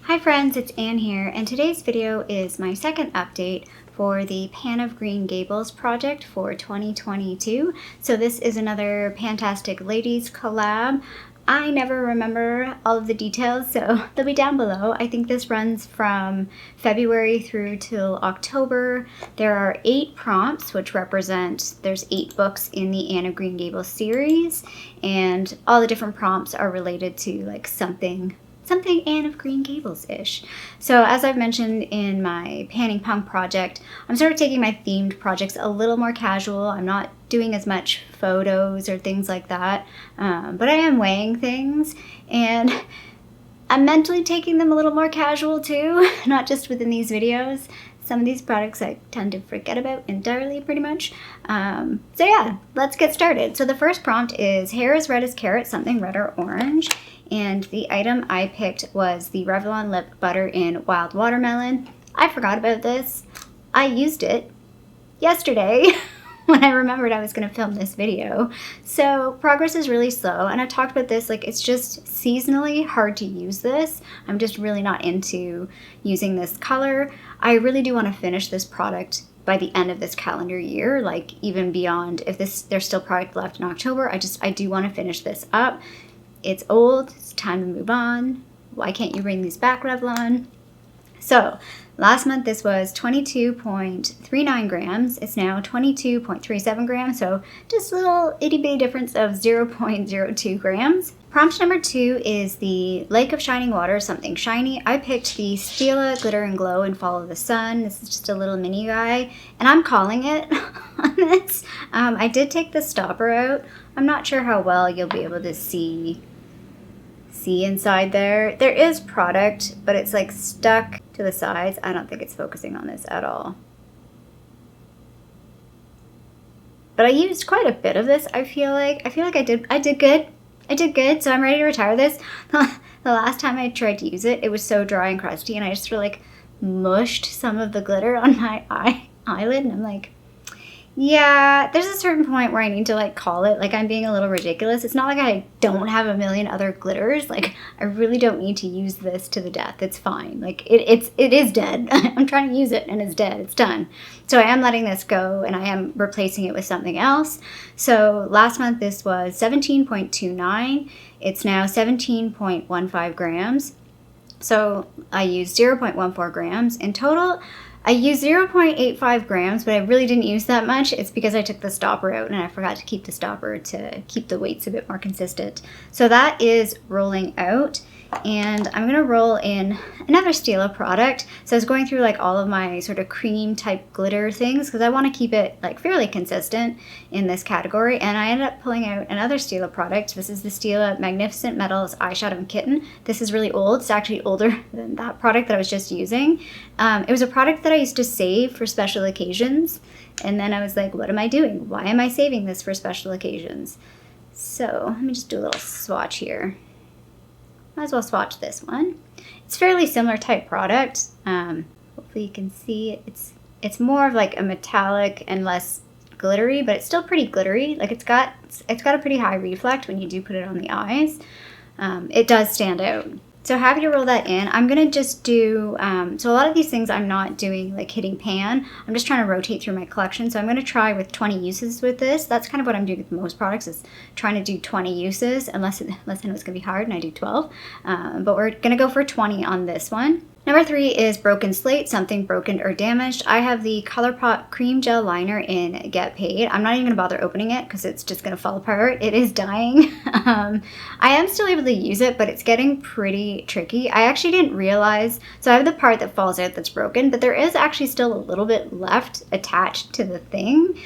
Hi friends, it's Anne here, and today's video is my second update for the Pan of Green Gables project for 2022. So this is another Pantastic Ladies collab. I never remember all of the details, so they'll be down below. I think this runs from February through till October. There are 8 prompts, which represent, there's 8 books in the Anne of Green Gables series, and all the different prompts are related to like something Anne of Green Gables-ish. So as I've mentioned in my Panning Punk project, I'm sort of taking my themed projects a little more casual. I'm not doing as much photos or things like that, but I am weighing things, and I'm mentally taking them a little more casual too, not just within these videos. Some of these products I tend to forget about entirely, pretty much. So yeah, let's get started. So the first prompt is hair as red as carrot, something red or orange. And the item I picked was the Revlon Lip Butter in Wild Watermelon. I forgot about this. I used it yesterday when I remembered I was going to film this video. So progress is really slow, and I've talked about this, like it's just seasonally hard to use this. I'm just really not into using this color. I really do want to finish this product by the end of this calendar year, like even beyond, if there's still product left in October, I do want to finish this up. It's old, it's time to move on. Why can't you bring these back, Revlon? So last month this was 22.39 grams. It's now 22.37 grams, so just a little itty bitty difference of 0.02 grams. Prompt number 2 is the Lake of Shining Water, something shiny. I picked the Stila Glitter Glow in Follow the Sun. This is just a little mini guy, and I'm calling it on this. I did take the stopper out. I'm not sure how well you'll be able to see inside there. There is product, but it's like stuck to the sides. I don't think it's focusing on this at all. But I used quite a bit of this, I feel like I did good, so I'm ready to retire this. The last time I tried to use it, it was so dry and crusty, and I just sort of like mushed some of the glitter on my eyelid, and I'm like, yeah, there's a certain point where I need to like call it, like I'm being a little ridiculous. It's not like I don't have a million other glitters. Like I really don't need to use this to the death. It's fine. Like it is dead. I'm trying to use it and it's dead. It's done. So I am letting this go, and I am replacing it with something else. So last month this was 17.29. It's now 17.15 grams. So I used 0.14 grams in total. I used 0.85 grams, but I really didn't use that much. It's because I took the stopper out and I forgot to keep the stopper to keep the weights a bit more consistent. So that is rolling out, and I'm gonna roll in another Stila product. So I was going through like all of my sort of cream type glitter things because I want to keep it like fairly consistent in this category, and I ended up pulling out another Stila product. This is the Stila Magnificent Metals Eyeshadow in Kitten. This is really old. It's actually older than that product that I was just using. It was a product that I used to save for special occasions, and then I was like, what am I doing? Why am I saving this for special occasions? So let me just do a little swatch here. Might as well swatch this one. It's fairly similar type product. Hopefully you can see it's more of like a metallic and less glittery, but it's still pretty glittery. Like it's got a pretty high reflect when you do put it on the eyes. It does stand out. So happy to roll that in. I'm gonna just do, so a lot of these things I'm not doing like hitting pan. I'm just trying to rotate through my collection. So I'm gonna try with 20 uses with this. That's kind of what I'm doing with most products, is trying to do 20 uses, unless I know it's gonna be hard and I do 12. But we're gonna go for 20 on this one. Number 3 is Broken Slate, something broken or damaged. I have the Colourpop Crème Gel Liner in Get Paid. I'm not even gonna bother opening it because it's just gonna fall apart. It is dying. I am still able to use it, but it's getting pretty tricky. I actually didn't realize, so I have the part that falls out that's broken, but there is actually still a little bit left attached to the thing.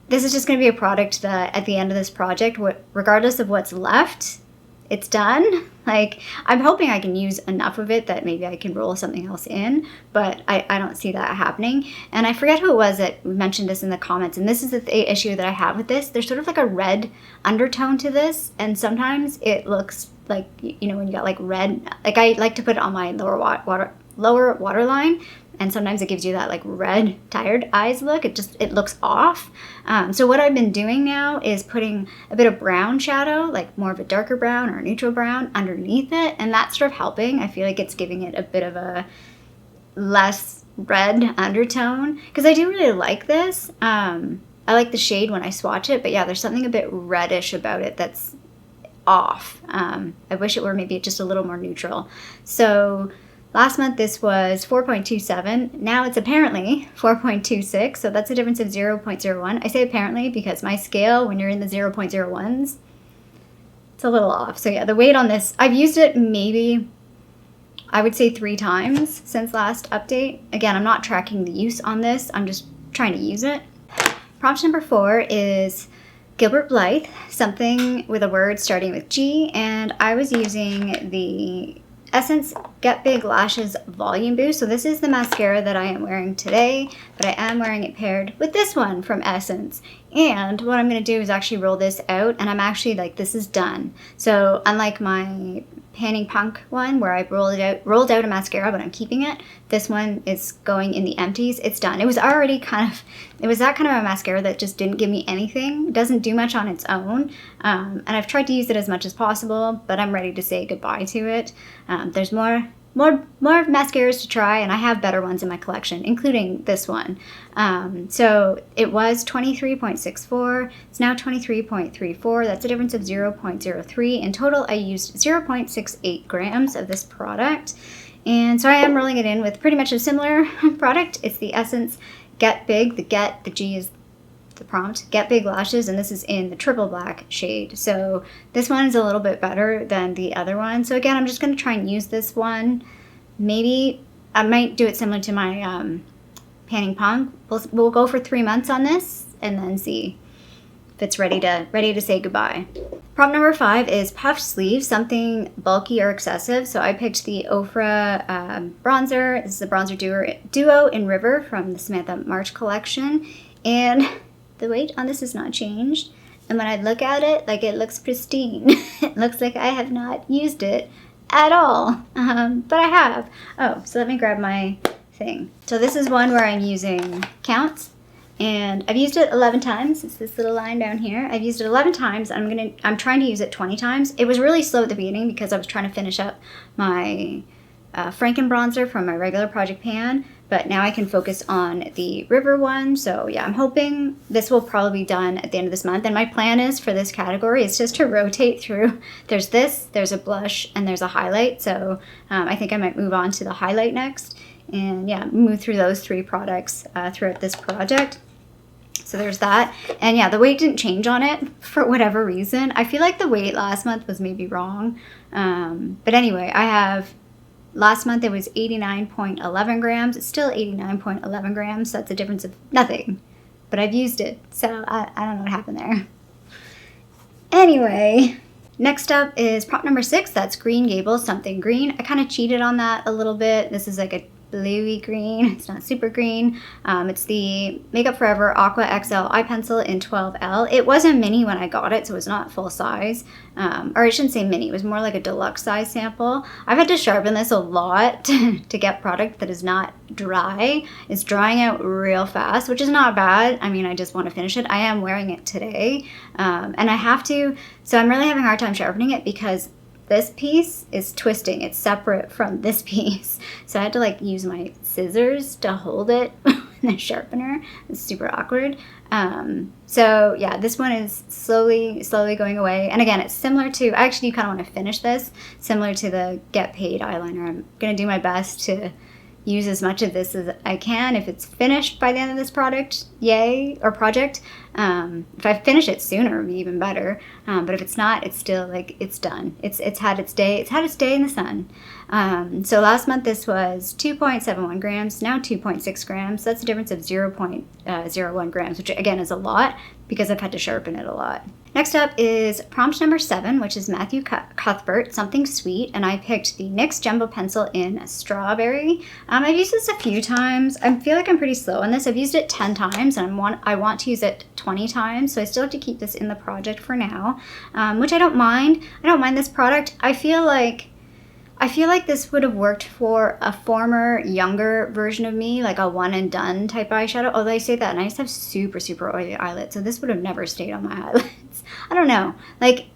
This is just gonna be a product that at the end of this project, regardless of what's left, it's done. Like, I'm hoping I can use enough of it that maybe I can roll something else in, but I don't see that happening. And I forget who it was that mentioned this in the comments, and this is the issue that I have with this. There's sort of like a red undertone to this, and sometimes it looks like, you know, when you got like red, like I like to put it on my lower waterline, and sometimes it gives you that like red tired eyes look. It looks off. So what I've been doing now is putting a bit of brown shadow, like more of a darker brown or a neutral brown underneath it, and that's sort of helping. I feel like it's giving it a bit of a less red undertone, because I do really like this. I like the shade when I swatch it, but yeah, there's something a bit reddish about it that's off. I wish it were maybe just a little more neutral. So last month this was 4.27. Now it's apparently 4.26, so that's a difference of 0.01. I say apparently because my scale, when you're in the 0.01s, it's a little off. So yeah, the weight on this, I've used it maybe, I would say 3 times since last update. Again, I'm not tracking the use on this. I'm just trying to use it. Prompt number 4 is Gilbert Blythe, something with a word starting with G, and I was using the Essence Get Big Lashes Volume Boost. So this is the mascara that I am wearing today, but I am wearing it paired with this one from Essence. And what I'm going to do is actually roll this out, and I'm actually like, this is done. So unlike my Panning Punk one where I rolled out a mascara, but I'm keeping it, this one is going in the empties. It's done. It was already it was that kind of a mascara that just didn't give me anything. It doesn't do much on its own, and I've tried to use it as much as possible, but I'm ready to say goodbye to it. There's more mascaras to try, and I have better ones in my collection, including this one. So it was 23.64. It's now 23.34. That's a difference of 0.03. In total, I used 0.68 grams of this product. And so I am rolling it in with pretty much a similar product. It's the Essence Get Big. The G is the prompt, Get Big Lashes, and this is in the triple black shade. So this one is a little bit better than the other one. So again, I'm just going to try and use this one. Maybe I might do it similar to my Panning Punk. We'll go for 3 months on this and then see if it's ready to say goodbye. Prompt number 5 is puffed sleeves, something bulky or excessive. So I picked the Ofra bronzer. This is the Bronzer Duo in River from the Samantha March collection, and the weight on this has not changed. And when I look at it, like, it looks pristine. It looks like I have not used it at all, but I have. Oh, so let me grab my thing. So this is one where I'm using Counts, and I've used it 11 times. It's this little line down here. I've used it 11 times. I'm trying to use it 20 times. It was really slow at the beginning because I was trying to finish up my Franken bronzer from my regular Project Pan, but now I can focus on the River one. So yeah, I'm hoping this will probably be done at the end of this month. And my plan is for this category is just to rotate through. There's this, there's a blush, and there's a highlight. So I think I might move on to the highlight next. And yeah, move through those 3 products throughout this project. So there's that. And yeah, the weight didn't change on it for whatever reason. I feel like the weight last month was maybe wrong. But anyway, I have, last month it was 89.11 grams. It's still 89.11 grams. So that's a difference of nothing. But I've used it. So I don't know what happened there. Anyway, next up is prompt number 6. That's Green Gables, something green. I kind of cheated on that a little bit. This is like a bluey green. It's not super green. It's the Makeup Forever Aqua XL eye pencil in 12L. It was a mini when I got it, so it was not full size. Or I shouldn't say mini, it was more like a deluxe size sample. I've had to sharpen this a lot to get product that is not dry. It's drying out real fast, which is not bad. I mean, I just want to finish it. I am wearing it today, and I have to, so I'm really having a hard time sharpening it because this piece is twisting. It's separate from this piece. So I had to like use my scissors to hold it and the sharpener. It's super awkward. So yeah, this one is slowly going away. And again, it's similar to, I actually kind of want to finish this, similar to the Get Paid eyeliner. I'm going to do my best to use as much of this as I can. If it's finished by the end of this product, yay, or project. If I finish it sooner, it would be even better. But if it's not, it's still like, it's done. It's had its day. It's had its day in the sun. So last month this was 2.71 grams, now 2.6 grams. So that's a difference of 0.01 grams, which again is a lot because I've had to sharpen it a lot. Next up is prompt number 7, which is Marilla Cuthbert, something sweet, and I picked the NYX Jumbo Pencil in Strawberry. I've used this a few times. I feel like I'm pretty slow on this. I've used it 10 times, and I want to use it 20 times, so I still have to keep this in the project for now, which I don't mind. I don't mind this product. I feel like I feel like this would have worked for a former, younger version of me, like a one and done type eyeshadow. Although I say that, and I just have super, super oily eyelids, so this would have never stayed on my eyelids. I don't know. Like,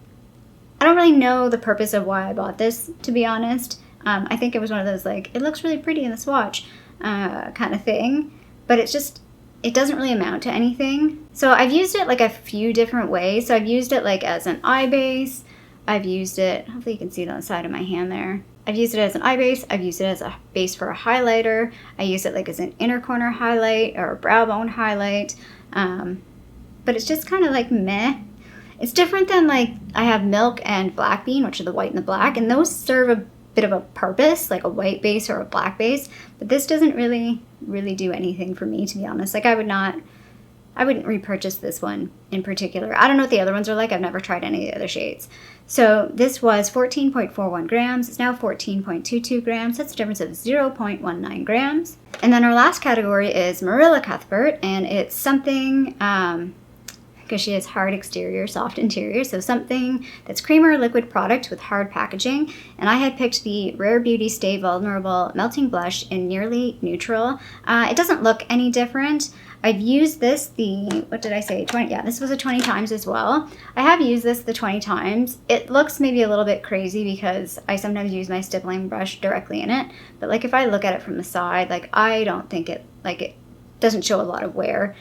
I don't really know the purpose of why I bought this, to be honest. I think it was one of those, like, it looks really pretty in the swatch kind of thing. But it's just, it doesn't really amount to anything. So I've used it like a few different ways. So I've used it like as an eye base. I've used it, hopefully you can see it on the side of my hand there. I've used it as an eye base. I've used it as a base for a highlighter. I use it like as an inner corner highlight or a brow bone highlight. But it's just kind of like meh. It's different than like I have Milk and Black Bean, which are the white and the black, and those serve a bit of a purpose, like a white base or a black base. But this doesn't really do anything for me, to be honest. Like I wouldn't repurchase this one in particular. I don't know what the other ones are like. I've never tried any of the other shades. So this was 14.41 grams. It's now 14.22 grams. That's a difference of 0.19 grams. And then our last category is Marilla Cuthbert, and it's something, because she has hard exterior, soft interior, so something that's creamer liquid product with hard packaging. And I had picked the Rare Beauty Stay Vulnerable Melting Blush in Nearly Neutral. It doesn't look any different. I've used this what did I say, 20, yeah, this was a 20 times as well. I have used this the 20 times. It looks maybe a little bit crazy because I sometimes use my stippling brush directly in it. But like if I look at it from the side, like I don't think it doesn't show a lot of wear.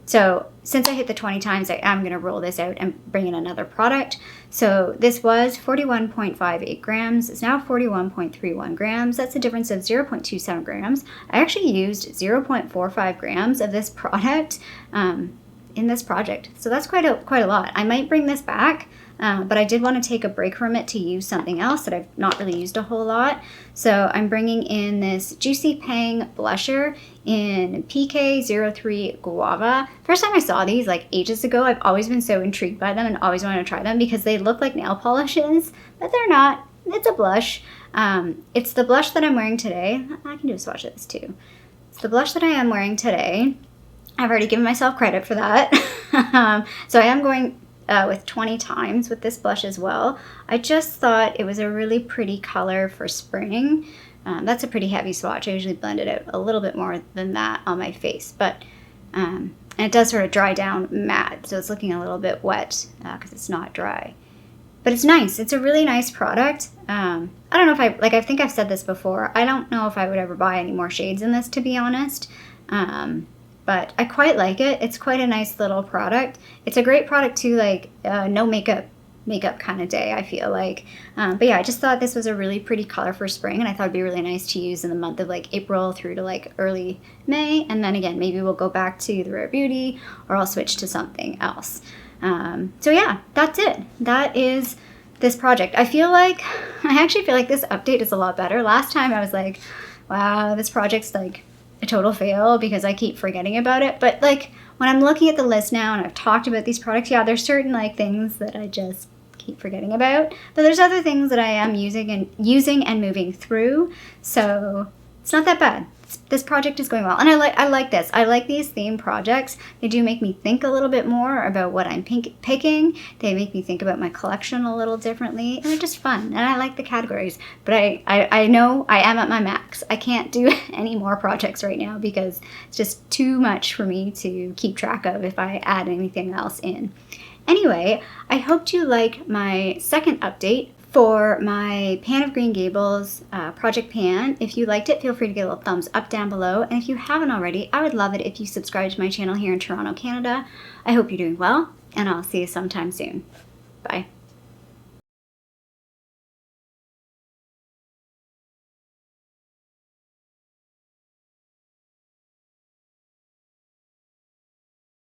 So since I hit the 20 times, I am going to roll this out and bring in another product. So this was 41.58 grams. It's now 41.31 grams. That's a difference of 0.27 grams. I actually used 0.45 grams of this product in this project. So that's quite a lot. I might bring this back. But I did want to take a break from it to use something else that I've not really used a whole lot. So I'm bringing in this Juicy Pang blusher in PK03 Guava. First time I saw these like ages ago, I've always been so intrigued by them and always wanted to try them because they look like nail polishes, but they're not. It's a blush. It's the blush that I'm wearing today. I can do a swatch of this too. It's the blush that I am wearing today. I've already given myself credit for that. So I am going with 20 times with this blush as well. I just thought it was a really pretty color for spring. That's a pretty heavy swatch. I usually blend it out a little bit more than that on my face, but and it does sort of dry down matte, so it's looking a little bit wet because it's not dry. But it's nice. It's a really nice product. I don't know if I think I've said this before. I don't know if I would ever buy any more shades in this, to be honest. But I quite like it. It's quite a nice little product. It's a great product too, like no makeup kind of day, I feel like. But yeah, I just thought this was a really pretty color for spring, and I thought it'd be really nice to use in the month of like April through to like early May. And then again, maybe we'll go back to the Rare Beauty or I'll switch to something else. So yeah, that's it. That is this project. I actually feel like this update is a lot better. Last time I was like, wow, this project's like a total fail because I keep forgetting about it. But like when I'm looking at the list now and I've talked about these products, yeah, there's certain like things that I just keep forgetting about. But there's other things that I am using and moving through. So it's not that bad. This project is going well. And I like this. I like these theme projects. They do make me think a little bit more about what I'm picking. They make me think about my collection a little differently. And they're just fun. And I like the categories. But I know I am at my max. I can't do any more projects right now because it's just too much for me to keep track of if I add anything else in. Anyway, I hope you like my second update for my Pan of Green Gables project pan. If you liked it, feel free to give a little thumbs up down below. And if you haven't already, I would love it if you subscribe to my channel here in Toronto, Canada. I hope you're doing well, and I'll see you sometime soon. Bye.